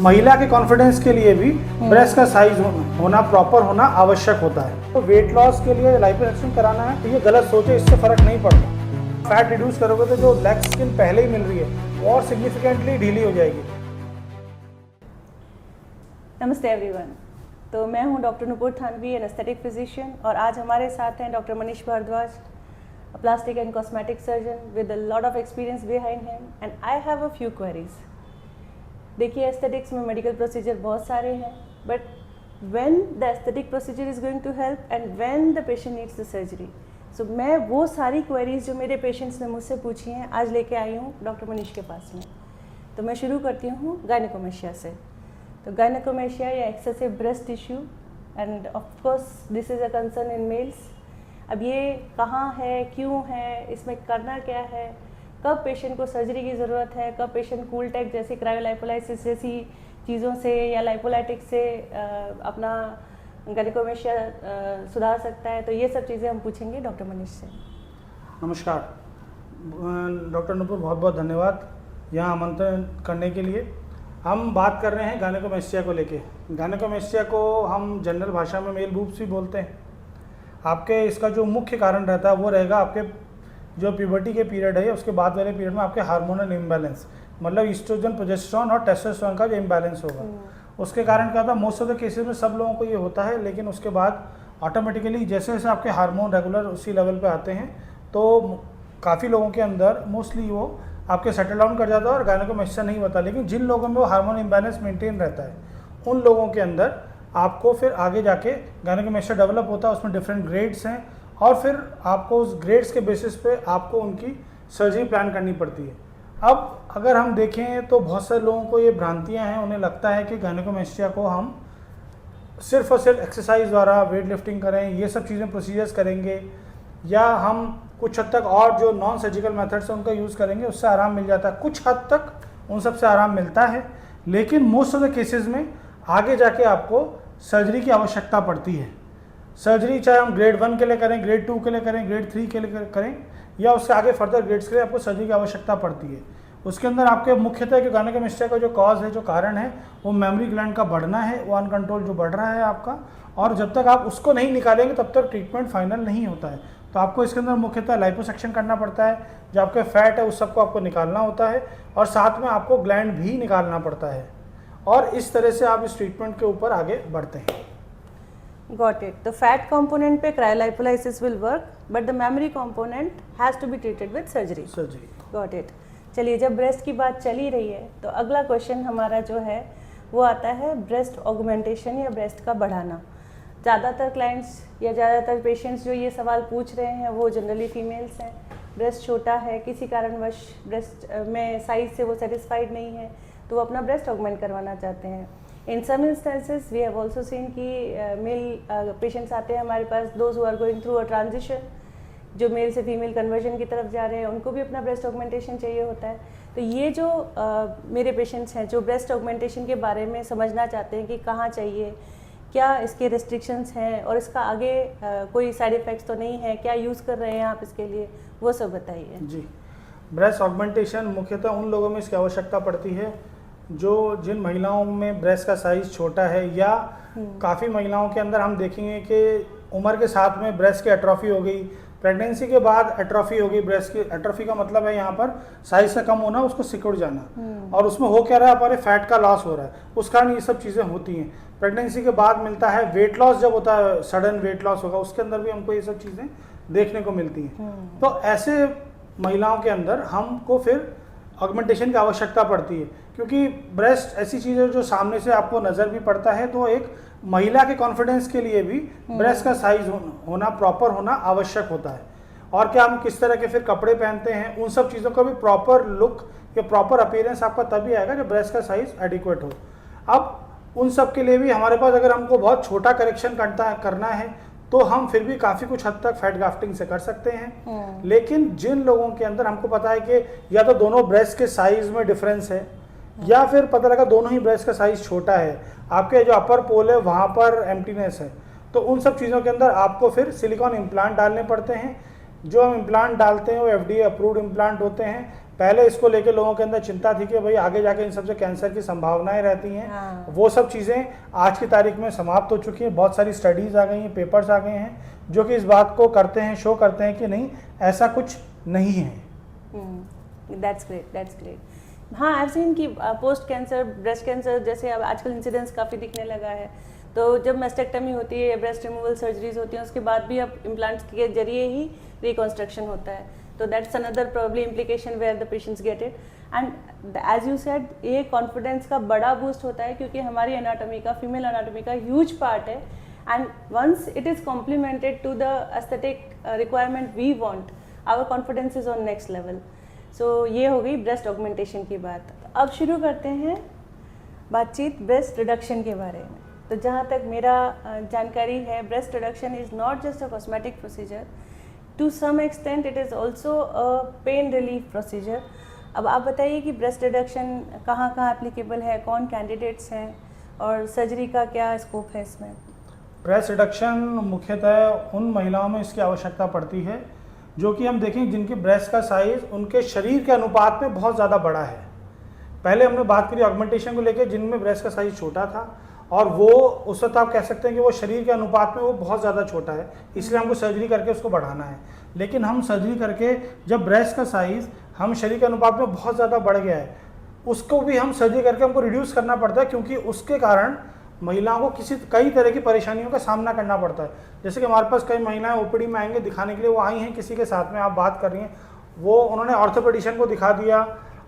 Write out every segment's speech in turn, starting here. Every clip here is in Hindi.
महिला के कॉन्फिडेंस के लिए भी ब्रेस्ट का साइज होना प्रॉपर होना आवश्यक होता है। तो वेट लॉस के लिए लाइपोसक्शन कराना है तो ये गलत सोच है, इससे फर्क नहीं पड़ता। फैट रिड्यूस करोगे तो जो लेग स्किन पहले ही मिल रही है वो और सिग्निफिकेंटली ढीली हो जाएगी। नमस्ते एवरीवन। तो मैं हूं doctor Nupur Thanvi, anesthetic physician, और आज हमारे साथ हैं doctor Manish Bhardwaj, plastic and cosmetic surgeon with a lot of experience behind him, and I have a few queries. देखिए, एस्थेटिक्स में मेडिकल प्रोसीजर बहुत सारे हैं, but when the aesthetic procedure is going to help and when the patient needs the surgery, so मैं वो सारी क्वेरीज जो मेरे पेशेंट्स ने मुझसे पूछी हैं आज लेके आई हूँ डॉक्टर मनीष के पास में। तो मैं शुरू करती हूँ गायनेकोमेशिया से। तो गायनेकोमेशिया या excessive breast tissue, end of course this is a concern in males. अब ये कहाँ है, क्यों है, इसमें करना क्या है, कब पेशेंट को सर्जरी की ज़रूरत है, कब पेशेंट कूल टेक जैसी क्रायोलाइपोलाइसिस जैसी चीज़ों से या लाइपोलाइटिक से अपना गायनेकोमेशिया सुधार सकता है। तो ये सब चीज़ें हम पूछेंगे डॉक्टर मनीष से। नमस्कार डॉक्टर नुपुर, बहुत बहुत धन्यवाद यहाँ आमंत्रण करने के लिए। हम बात कर रहे हैं गायनेकोमेशिया को लेके। गायनेकोमेशिया को हम जनरल भाषा में मेल बूब्स भी बोलते हैं। आपके इसका जो मुख्य कारण रहता है वो रहेगा आपके जो प्यूबर्टी के पीरियड है उसके बाद वाले पीरियड में आपके हार्मोनल इम्बैलेंस, मतलब ईस्ट्रोजन, प्रोजेस्टेरॉन और टेस्टोस्टेरोन का जो इम्बैलेंस होगा उसके कारण क्या होता है, मोस्ट ऑफ द केसेस में सब लोगों को ये होता है, लेकिन उसके बाद ऑटोमेटिकली जैसे जैसे आपके हार्मोन रेगुलर उसी लेवल पे आते हैं तो काफ़ी लोगों के अंदर मोस्टली वो आपके सेटल डाउन कर जाता है और गायनेकोमेशिया नहीं होता। लेकिन जिन लोगों में वो हार्मोन इम्बैलेंस मेंटेन रहता है उन लोगों के अंदर आपको फिर आगे जाके गायनेकोमेशिया डेवलप होता है। उसमें डिफरेंट ग्रेड्स हैं और फिर आपको उस ग्रेड्स के बेसिस पे आपको उनकी सर्जरी प्लान करनी पड़ती है। अब अगर हम देखें तो बहुत सारे लोगों को ये भ्रांतियां हैं, उन्हें लगता है कि गायनेकोमेशिया को हम सिर्फ और सिर्फ एक्सरसाइज द्वारा वेट लिफ्टिंग करें, ये सब चीज़ें प्रोसीजर्स करेंगे या हम कुछ हद तक और जो नॉन सर्जिकल मेथड्स हैं उनका यूज़ करेंगे उससे आराम मिल जाता है। कुछ हद तक उन सब से आराम मिलता है, लेकिन मोस्ट ऑफ द केसेस में आगे जाके आपको सर्जरी की आवश्यकता पड़ती है। सर्जरी चाहे हम ग्रेड 1 के लिए करें, ग्रेड 2 के लिए करें, ग्रेड 3 के लिए करें या उससे आगे फर्दर ग्रेड्स के लिए आपको सर्जरी की आवश्यकता पड़ती है। उसके अंदर आपके मुख्यतः कि गायनेकोमेशिया का जो कॉज है, जो कारण है, वो मेमोरी ग्लैंड का बढ़ना है, वो अनकंट्रोल जो बढ़ रहा है आपका, और जब तक आप उसको नहीं निकालेंगे तब तक ट्रीटमेंट फाइनल नहीं होता है। तो आपको इसके अंदर मुख्यतः लाइपोसक्शन करना पड़ता है, जो आपके फैट है उस सबको आपको निकालना होता है और साथ में आपको ग्लैंड भी निकालना पड़ता है, और इस तरह से आप इस ट्रीटमेंट के ऊपर आगे बढ़ते हैं। Got it. The fat component पे cryolipolysis will work, but the memory component has to be treated with surgery. Got it. चलिए, जब ब्रेस्ट की बात चली रही है तो अगला क्वेश्चन हमारा जो है वो आता है ब्रेस्ट ऑगमेंटेशन या ब्रेस्ट का बढ़ाना। ज़्यादातर क्लाइंट्स या ज़्यादातर पेशेंट्स जो ये सवाल पूछ रहे हैं वो जनरली फीमेल्स हैं। ब्रेस्ट छोटा है, किसी कारणवश ब्रेस्ट में साइज से वो सेटिस्फाइड नहीं है तो वो अपना ब्रेस्ट ऑगमेंट करवाना चाहते हैं। In some instances we have also seen कि मेल पेशेंट्स आते हैं हमारे पास, those who are going through a transition, जो मेल से फीमेल कन्वर्जन की तरफ जा रहे हैं, उनको भी अपना ब्रेस्ट ऑगमेंटेशन चाहिए होता है। तो ये जो मेरे पेशेंट्स हैं जो ब्रेस्ट ऑगमेंटेशन के बारे में समझना चाहते हैं कि कहाँ चाहिए, क्या इसके रेस्ट्रिक्शंस हैं और इसका आगे कोई साइड इफ़ेक्ट्स तो नहीं है, क्या यूज़ कर रहे हैं आप इसके लिए, वो सब बताइए। जी, ब्रेस्ट ऑगमेंटेशन मुख्यतः उन लोगों में इसकी आवश्यकता पड़ती है जो जिन महिलाओं में ब्रेस्ट का साइज छोटा है, या काफ़ी महिलाओं के अंदर हम देखेंगे कि उम्र के साथ में ब्रेस्ट की एट्रोफी हो गई, प्रेगनेंसी के बाद एट्रोफी हो गई। ब्रेस्ट की एट्रोफी का मतलब है यहाँ पर साइज से कम होना, उसको सिकुड़ जाना, और उसमें हो क्या रहा है, हमारे फैट का लॉस हो रहा है, उस कारण ये सब चीज़ें होती हैं। प्रेगनेंसी के बाद मिलता है वेट लॉस, जब होता है सडन वेट लॉस होगा उसके अंदर भी हमको ये सब चीज़ें देखने को मिलती हैं। तो ऐसे महिलाओं के अंदर हमको फिर ऑगमेंटेशन की आवश्यकता पड़ती है, क्योंकि ब्रेस्ट ऐसी चीज़ है जो सामने से आपको नज़र भी पड़ता है, तो एक महिला के कॉन्फिडेंस के लिए भी ब्रेस्ट का साइज होना प्रॉपर होना आवश्यक होता है। और क्या हम किस तरह के फिर कपड़े पहनते हैं, उन सब चीज़ों का भी प्रॉपर लुक या प्रॉपर अपीयरेंस आपका तभी आएगा जब ब्रेस्ट का साइज एडिक्वेट हो। अब उन सब के लिए भी हमारे पास अगर हमको बहुत छोटा करेक्शन करना है तो हम फिर भी काफ़ी कुछ हद तक फैट ग्राफ्टिंग से कर सकते हैं। लेकिन जिन लोगों के अंदर हमको पता है कि या तो दोनों ब्रेस्ट के साइज में डिफरेंस है या फिर पता लगा दोनों ही ब्रेस्ट का साइज छोटा है, आपके जो अपर पोल है वहाँ पर एम्प्टीनेस है, तो उन सब चीज़ों के अंदर आपको फिर सिलिकॉन इम्प्लांट डालने पड़ते हैं। जो हम इम्प्लांट डालते हैं वो FDA अप्रूव्ड इम्प्लांट होते हैं, पहले इसको लेके लोगों के अंदर चिंता थी कि भाई आगे जाके इन सबसे कैंसर की संभावनाएं रहती हैं। हाँ। वो सब चीज़ें आज की तारीख में समाप्त हो चुकी हैं। बहुत सारी स्टडीज़ आ गई हैं, पेपर्स आ गए हैं जो कि इस बात को करते हैं, शो करते हैं कि नहीं, ऐसा कुछ नहीं है। That's great. हाँ, आई हैव सीन कि पोस्ट कैंसर, ब्रेस्ट कैंसर जैसे अब आजकल इंसिडेंस काफ़ी दिखने लगा है। तो जब मेस्टेक्टमी होती है, ब्रेस्ट रिमूवल सर्जरीज होती हैं, उसके बाद भी अब इम्प्लांट्स के जरिए ही रिकॉन्स्ट्रक्शन होता है। तो that's another probably implication where the patients get it. And as you said, ये कॉन्फिडेंस का बड़ा बूस्ट होता है क्योंकि हमारी एनाटॉमी का, फीमेल एनाटॉमी का ह्यूज पार्ट है। And once it is complemented to the aesthetic requirement we want, our confidence is on next level. So ये हो गई ब्रेस्ट ऑगमेंटेशन की बात। अब शुरू करते हैं बातचीत ब्रेस्ट रिडक्शन के बारे में। तो जहाँ तक मेरा जानकारी है, breast reduction is not just a cosmetic procedure, to some extent it is also a pain relief procedure. अब आप बताइए कि ब्रेस्ट रिडक्शन कहाँ कहाँ एप्लीकेबल है, कौन कैंडिडेट्स हैं और सर्जरी का क्या स्कोप है इसमें? ब्रेस्ट रिडक्शन मुख्यतः उन महिलाओं में इसकी आवश्यकता पड़ती है जो कि हम देखें जिनकी ब्रेस्ट का साइज़ उनके शरीर के अनुपात में बहुत ज़्यादा बड़ा है। पहले हमने बात करी ऑगमेंटेशन को लेकर, जिनमें ब्रेस्ट का साइज़ छोटा था और वो उस वक्त आप कह सकते हैं कि वो शरीर के अनुपात में वो बहुत ज़्यादा छोटा है, इसलिए हमको सर्जरी करके उसको बढ़ाना है। लेकिन हम सर्जरी करके जब ब्रेस्ट का साइज़ हम शरीर के अनुपात में बहुत ज़्यादा बढ़ गया है, उसको भी हम सर्जरी करके हमको रिड्यूस करना पड़ता है, क्योंकि उसके कारण महिलाओं को कई तरह की परेशानियों का सामना करना पड़ता है। जैसे कि हमारे पास कई महिलाएं ओपीडी में आएंगे दिखाने के लिए, वो आई हैं किसी के साथ में, आप बात कर रही हैं, वो उन्होंने ऑर्थोपेडिशियन को दिखा दिया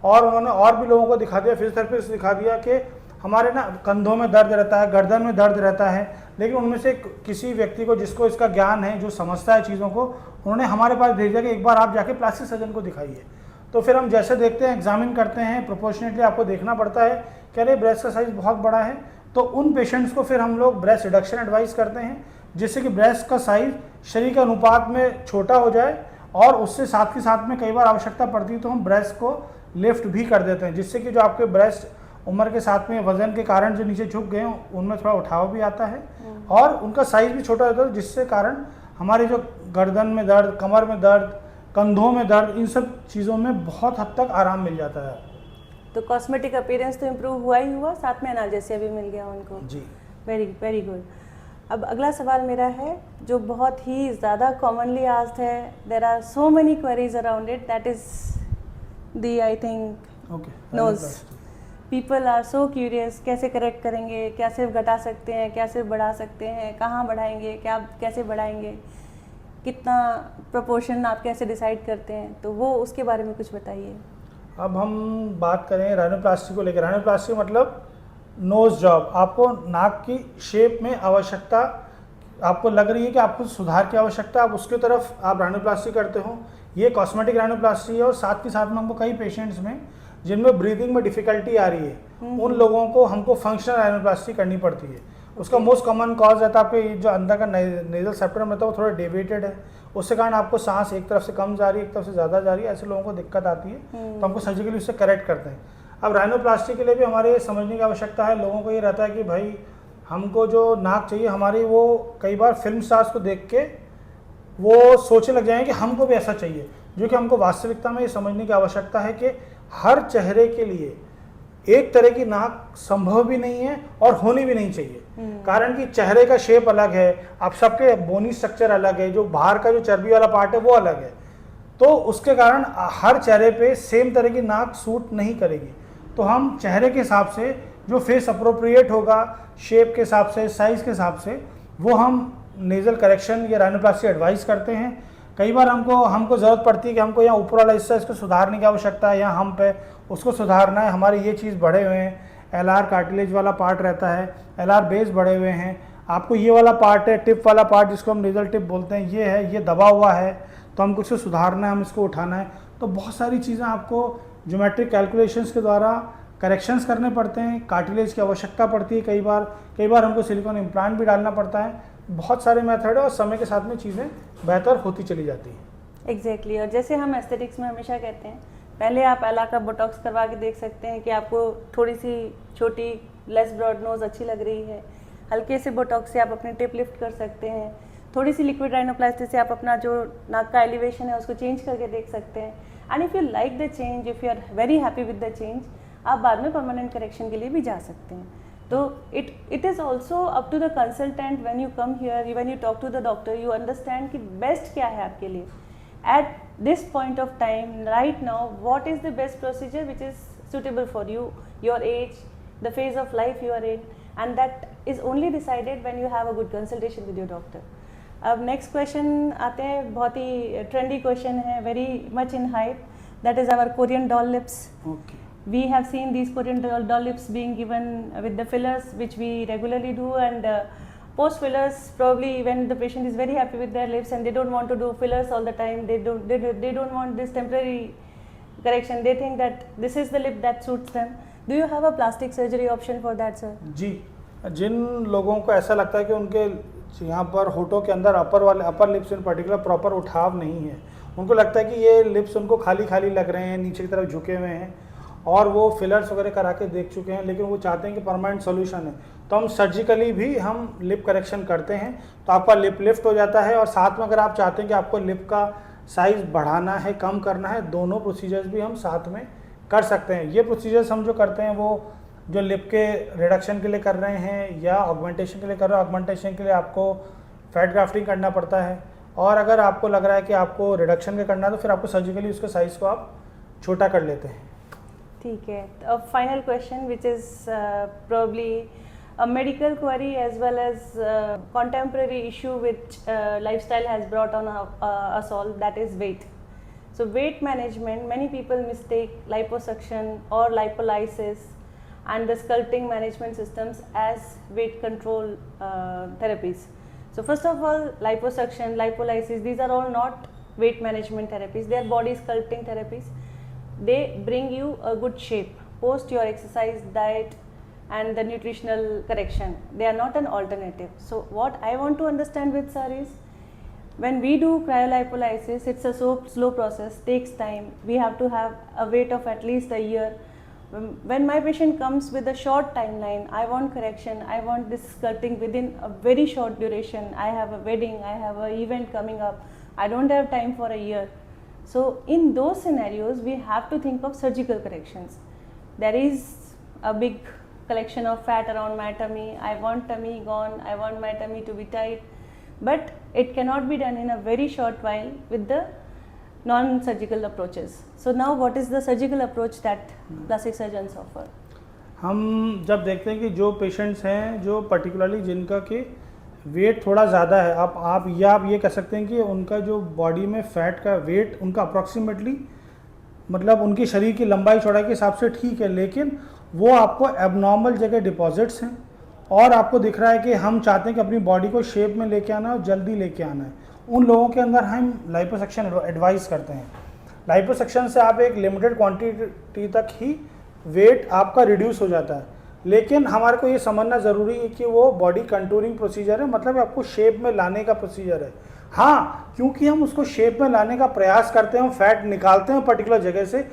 और उन्होंने और भी लोगों को दिखा दिया, फिजियोथेरेपिस्ट दिखा दिया कि हमारे ना कंधों में दर्द रहता है, गर्दन में दर्द रहता है। लेकिन उनमें से किसी व्यक्ति को जिसको इसका ज्ञान है, जो समझता है चीज़ों को, उन्होंने हमारे पास भेज दिया कि एक बार आप जाके प्लास्टिक सर्जन को दिखाइए। तो फिर हम जैसे देखते हैं, एग्जामिन करते हैं, प्रोपोर्शनेटली आपको देखना पड़ता है कि अरे ब्रेस्ट का साइज़ बहुत बड़ा है, तो उन पेशेंट्स को फिर हम लोग ब्रेस्ट रिडक्शन एडवाइस करते हैं, जिससे कि ब्रेस्ट का साइज़ शरीर के अनुपात में छोटा हो जाए और उससे साथ के साथ में कई बार आवश्यकता पड़ती है तो हम ब्रेस्ट को लिफ्ट भी कर देते हैं, जिससे कि जो आपके ब्रेस्ट उम्र के साथ में वजन के कारण जो नीचे झुक गए हैं उनमें थोड़ा उठाव भी आता है और उनका साइज़ भी छोटा होता है, जिससे कारण हमारे जो गर्दन में दर्द, कमर में दर्द, कंधों में दर्द, इन सब चीज़ों में बहुत हद तक आराम मिल जाता है। तो कॉस्मेटिक अपीयरेंस तो इम्प्रूव हुआ ही हुआ, साथ में एनाल्जेसिया भी मिल गया उनको। जी, वेरी वेरी गुड। अब अगला सवाल मेरा है जो बहुत ही ज़्यादा कॉमनली आस्क्ड है, there are so many queries around it, that is the I think nose. People are so curious, कैसे करेक्ट करेंगे, क्या सिर्फ घटा सकते हैं, क्या सिर्फ बढ़ा सकते हैं, कहाँ बढ़ाएंगे, क्या कैसे बढ़ाएंगे, कितना प्रोपोर्शन आप कैसे डिसाइड करते हैं, तो वो उसके बारे में कुछ बताइए। अब हम बात करें राइनोप्लास्टी को लेकर। राइनोप्लास्टी मतलब नोज जॉब, आपको नाक की शेप में आवश्यकता, आपको लग रही है कि आपको सुधार की आवश्यकता, आप उसकी तरफ आप राइनोप्लास्टी करते हो। ये कॉस्मेटिक राइनोप्लास्टी है और साथ के साथ में हमको कई पेशेंट्स में जिनमें ब्रीदिंग में डिफ़िकल्टी आ रही है, उन लोगों को हमको फंक्शनल राइनोप्लास्टी करनी पड़ती है। उसका मोस्ट कॉमन कॉज रहता है आपके जो अंदर का नेजल सेप्टम रहता है वो थोड़ा डेविएटेड है, उसके कारण आपको सांस एक तरफ से कम जा रही है, एक तरफ से ज़्यादा जा रही है, ऐसे लोगों को दिक्कत आती है, तो हमको सर्जिकली उससे करेक्ट करते हैं। अब राइनोप्लास्टी के लिए भी हमारे समझने की आवश्यकता है। लोगों को ये रहता है कि भाई हमको जो नाक चाहिए हमारी, वो कई बार फिल्म स्टार्स को देख के वो सोचने लग जाएंगे कि हमको भी ऐसा चाहिए, जो कि हमको वास्तविकता में ये समझने की आवश्यकता है कि हर चेहरे के लिए एक तरह की नाक संभव भी नहीं है और होनी भी नहीं चाहिए। कारण कि चेहरे का शेप अलग है, आप सबके बोनी स्ट्रक्चर अलग है, जो बाहर का जो चर्बी वाला पार्ट है वो अलग है, तो उसके कारण हर चेहरे पे सेम तरह की नाक सूट नहीं करेगी। तो हम चेहरे के हिसाब से जो फेस अप्रोप्रिएट होगा, शेप के हिसाब से, साइज़ के हिसाब से, वो हम नेज़ल करेक्शन या राइनोप्लास्टी एडवाइस करते हैं। कई बार हमको ज़रूरत पड़ती है कि हमको यहाँ ऊपर वाला हिस्सा इसको सुधारने की आवश्यकता है, यहाँ हम पे उसको सुधारना है, हमारे ये चीज़ बढ़े हुए हैं, एलआर कार्टिलेज वाला पार्ट रहता है, एलआर बेस बढ़े हुए हैं, आपको ये वाला पार्ट है, टिप वाला पार्ट जिसको हम नेज़ल टिप बोलते हैं, ये है, ये दबा हुआ है, तो हमको इसको सुधारना है, हम इसको उठाना है। तो बहुत सारी चीज़ें आपको ज्योमेट्रिक कैलकुलेशंस के द्वारा करेक्शंस करने पड़ते हैं, कार्टिलेज की आवश्यकता पड़ती है, कई बार हमको सिलिकॉन इम्प्लांट भी डालना पड़ता है। बहुत सारे मेथड है और समय के साथ में चीज़ें बेहतर होती चली जाती हैं। एग्जैक्टली। और जैसे हम एस्थेटिक्स में हमेशा कहते हैं, पहले आप एला का बोटॉक्स करवा के देख सकते हैं कि आपको थोड़ी सी छोटी लेस ब्रॉड नोज अच्छी लग रही है, हल्के से बोटॉक्स से आप अपनी टिप लिफ्ट कर सकते हैं। थोड़ी सी लिक्विड राइनोप्लास्टी से आप अपना जो नाक का एलिवेशन है उसको चेंज करके देख सकते हैं. And if you like the change, if you are very happy with the change, आप बाद में परमानेंट करेक्शन के लिए भी जा सकते हैं. तो it is also up to the consultant. When you come here, when you talk to the doctor, you understand कि बेस्ट क्या है आपके लिए at this point of time right now. What is the best procedure which is suitable for you, your age, the phase of life you are in, and that is only decided when you have a good consultation with your doctor. अब नेक्स्ट क्वेश्चन आते हैं, बहुत ही ट्रेंडी क्वेश्चन है, very much in hype, that is our Korean doll lips. Okay. We have seen these Korean doll lips being given with the fillers, which we regularly do, and post fillers, probably when the patient is very happy with their lips and they don't want to do fillers all the time, they don't want this temporary correction. They think that this is the lip that suits them. Do you have a plastic surgery option for that, sir? जी, जिन लोगों को ऐसा लगता है कि उनके यहाँ पर होठों के अंदर अपर लिप्स इन पर्टिकुलर प्रॉपर उठाव नहीं है, उनको लगता है कि ये लिप्स उनको खाली खाली लग रहे हैं, नीचे की तरफ झुके हुए हैं, और वो फिलर्स वगैरह करा के देख चुके हैं, लेकिन वो चाहते हैं कि परमानेंट सोल्यूशन है, तो हम सर्जिकली भी हम लिप करेक्शन करते हैं. तो आपका लिप लिफ्ट हो जाता है, और साथ में अगर आप चाहते हैं कि आपको लिप का साइज़ बढ़ाना है, कम करना है, दोनों प्रोसीजर्स भी हम साथ में कर सकते हैं. ये प्रोसीजर्स हम जो करते हैं वो जो लिप के रिडक्शन के लिए कर रहे हैं या ऑगमेंटेशन के लिए कर रहे हैं. ऑगमेंटेशन के लिए आपको फैट ग्राफ्टिंग करना पड़ता है, और अगर आपको लग रहा है कि आपको रिडक्शन का करना है तो फिर आपको सर्जिकली उसके साइज़ को आप छोटा कर लेते हैं. ठीक है. अब final question which is probably a medical query as well as contemporary issue which lifestyle has brought on us all, that is weight. So weight management, many people mistake liposuction or lipolysis and the sculpting management systems as weight control therapies. So first of all, liposuction, lipolysis, these are all not weight management therapies, they are body sculpting therapies. They bring you a good shape post your exercise, diet and the nutritional correction. They are not an alternative. So what I want to understand with sir is, when we do cryolipolysis, it's a slow process, takes time. We have to have a wait of at least a year. When my patient comes with a short timeline, I want correction, I want this sculpting within a very short duration, I have a wedding, I have an event coming up, I don't have time for a year. So in those scenarios, we have to think of surgical corrections. There is a big collection of fat around my tummy, I want tummy gone, I want my tummy to be tight, but it cannot be done in a very short while with the non-surgical approaches. So now what is the surgical approach that plastic surgeons offer? हम जब देखते हैं कि जो पेशेंट्स हैं जो पर्टिकुलरली जिनका कि वेट थोड़ा ज़्यादा है, आप ये कह सकते हैं कि उनका जो बॉडी में फ़ैट का वेट उनका अप्रॉक्सीमेटली मतलब उनकी शरीर की लंबाई चौड़ाई के हिसाब से ठीक है, लेकिन वो आपको एबनॉर्मल जगह डिपॉजिट्स हैं, और आपको दिख रहा है कि हम चाहते हैं कि अपनी बॉडी को शेप में लेके आना है और जल्दी लेके आना है. उन लोगों के अंदर हम लाइपोसक्शन एडवाइस करते हैं. लाइपोसक्शन से आप एक लिमिटेड क्वांटिटी तक ही वेट आपका रिड्यूस हो जाता है, लेकिन हमारे को ये समझना ज़रूरी है कि वो बॉडी कंटूरिंग प्रोसीजर है, मतलब आपको शेप में लाने का प्रोसीजर है. हाँ, क्योंकि हम उसको शेप में लाने का प्रयास करते हैं, हम फैट निकालते हैं पर्टिकुलर जगह से,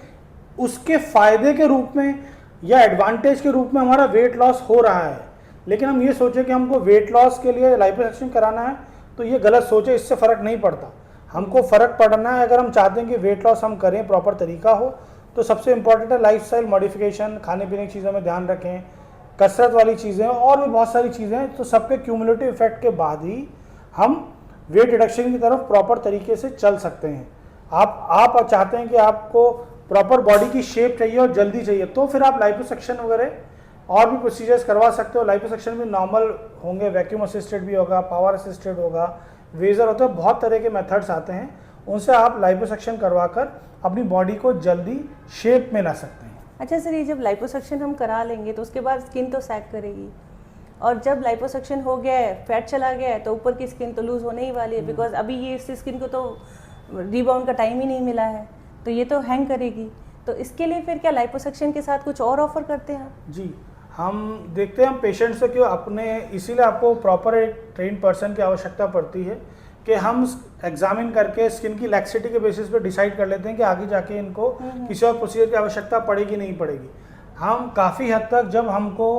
उसके फ़ायदे के रूप में या एडवांटेज के रूप में हमारा वेट लॉस हो रहा है. लेकिन हम ये सोचें कि हमको वेट लॉस के लिए लाइपोसक्शन कराना है, तो ये गलत सोचे, इससे फ़र्क नहीं पड़ता. हमको फ़र्क पड़ना है, अगर हम चाहते हैं कि वेट लॉस हम करें, प्रॉपर तरीका हो, तो सबसे इम्पॉर्टेंट है लाइफस्टाइल मॉडिफिकेशन, खाने पीने की चीज़ों में ध्यान रखें, कसरत वाली चीज़ें और भी बहुत सारी चीज़ें हैं. तो सबके क्यूमुलेटिव इफेक्ट के बाद ही हम वेट रिडक्शन की तरफ प्रॉपर तरीके से चल सकते हैं. आप चाहते हैं कि आपको प्रॉपर बॉडी की शेप चाहिए और जल्दी चाहिए, तो फिर आप लाइपोसक्शन वगैरह और भी प्रोसीजर्स करवा सकते हो. लाइपोसक्शन भी नॉर्मल होंगे, वैक्यूम असिस्टेड भी होगा, पावर असिस्टेड होगा, वेजर होता है, बहुत तरह के मेथड्स आते हैं, उनसे आप लाइपोसक्शन करवा कर अपनी बॉडी को जल्दी शेप में ला सकते हैं. अच्छा सर, ये जब लाइपोसक्शन हम करा लेंगे तो उसके बाद स्किन तो सैग करेगी, और जब लाइपोसक्शन हो गया है, फैट चला गया है, तो ऊपर की स्किन तो लूज़ होने ही वाली है, बिकॉज अभी ये इस स्किन को तो रिबाउंड का टाइम ही नहीं मिला है, तो ये तो हैंग करेगी. तो इसके लिए फिर क्या लाइपोसक्शन के साथ कुछ और ऑफर करते हैं? जी, हम देखते हैं हम पेशेंट से क्यों अपने, इसीलिए आपको प्रॉपर एक ट्रेन पर्सन की आवश्यकता पड़ती है कि हम एग्जामिन करके स्किन की लैक्सिटी के बेसिस पे डिसाइड कर लेते हैं कि आगे जाके इनको किसी और प्रोसीजर की आवश्यकता पड़ेगी नहीं पड़ेगी. हम काफ़ी हद तक जब हमको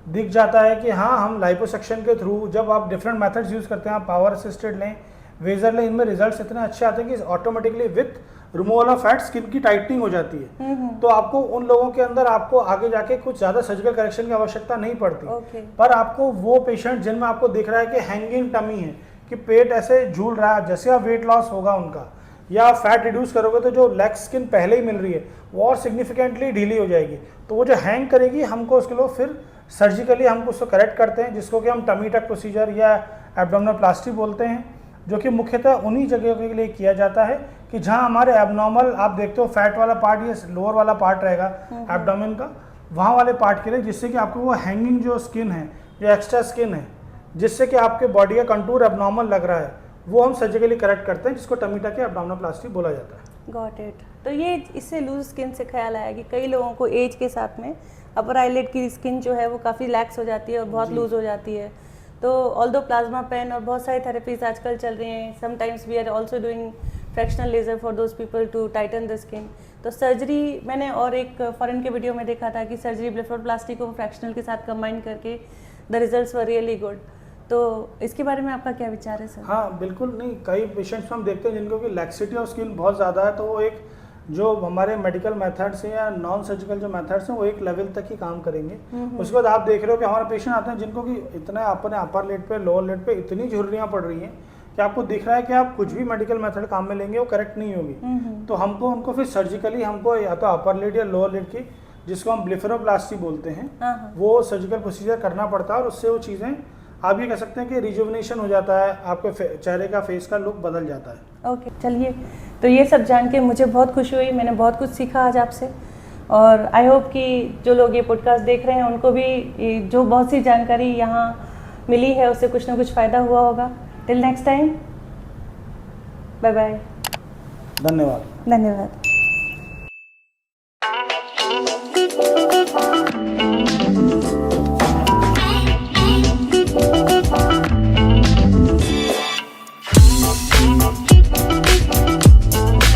दिख जाता है कि हाँ हम लाइपोसक्शन के थ्रू जब आप डिफरेंट मेथड्स यूज़ करते हैं, आप पावर असिस्टेड लें, वेजर लें, इनमें रिजल्ट्स इतने अच्छे आते हैं कि automatically with removal of fat skin की टाइटनिंग हो जाती है। तो आपको उन लोगों के अंदर आपको आगे जाके कुछ ज़्यादा सर्जिकल करेक्शन की आवश्यकता नहीं पड़ती। पर आपको वो पेशेंट जिनमें आपको दिख रहा है कि हैंगिंग टमी है, कि पेट ऐसे झूल रहा है, जैसे आप वेट लॉस होगा उनका या फैट रिड्यूस करोगे तो जो लेग स्किन पहले ही मिल रही है वो और सिग्निफिकेंटली ढीली हो जाएगी, तो वो जो हैंग करेगी हमको उसके लिए फिर सर्जिकली हमको उसको करेक्ट करते हैं, जिसको कि हम टमी टक प्रोसीजर या एब्डोमिनोप्लास्टी बोलते हैं, जो कि मुख्यतः उन्हीं जगहों के लिए किया जाता है कि जहां हमारे एबनॉर्मल आप देखते हो फैट वाला पार्ट या लोअर वाला पार्ट रहेगा एब्डोमेन का, वहाँ वाले पार्ट के लिए, जिससे कि आपको वो हैंगिंग जो स्किन है, जो एक्स्ट्रा स्किन है, जिससे कि आपके बॉडी का कंटूर एबनॉर्मल लग रहा है, वो हम सर्जिकली करेक्ट करते हैं, जिसको टमी टक एब्डोमिनोप्लास्टी बोला जाता है। Got it. तो ये इससे लूज स्किन से ख्याल आया कि कई लोगों को एज के साथ में अपर आईलिड की स्किन जो है वो काफ़ी लैक्स हो जाती है और बहुत लूज हो जाती है। तो ऑल्दो प्लाज्मा पेन और बहुत सारी थेरेपीज आजकल चल रही हैं, sometimes we are also doing fractional laser for those people to tighten the skin. तो सर्जरी मैंने और एक फॉरेन के वीडियो में देखा था कि सर्जरी ब्लेफारोप्लास्टी को फ्रैक्शनल के साथ कंबाइन करके the results were really good. तो इसके बारे में आपका क्या विचार है सर? हाँ बिल्कुल, नहीं कई पेशेंट्स हम देखते हैं जिनको कि लैक्सिटी ऑफ स्किन बहुत ज़्यादा है, तो वो एक जो हमारे मेडिकल मेथड्स हैं या नॉन सर्जिकल जो मेथड्स हैं वो एक लेवल तक ही काम करेंगे। उसके बाद आप देख रहे हो कि हमारे पेशेंट आते हैं जिनको कि इतना अपने अपर लिड पे लोअर लिड पे इतनी झुर्रियाँ पड़ रही हैं कि आपको दिख रहा है कि आप कुछ भी मेडिकल मेथड काम में लेंगे वो करेक्ट नहीं होगी। तो हमको उनको फिर सर्जिकली हमको या तो अपर लिड या लोअर लिड की, जिसको हम ब्लेफारोप्लास्टी बोलते हैं, वो सर्जिकल प्रोसीजर करना पड़ता है और उससे वो चीज़ें आप ये कह सकते हैं कि रिजुविनेशन हो जाता है, आपके चेहरे का फेस का लुक बदल जाता है। ओके चलिए, तो ये सब जान के मुझे बहुत खुशी हुई, मैंने बहुत कुछ सीखा आज आपसे, और आई होप कि जो लोग ये पॉडकास्ट देख रहे हैं उनको भी जो बहुत सी जानकारी यहाँ मिली है उससे कुछ ना कुछ फ़ायदा हुआ होगा। Till next time, bye bye. धन्यवाद। धन्यवाद।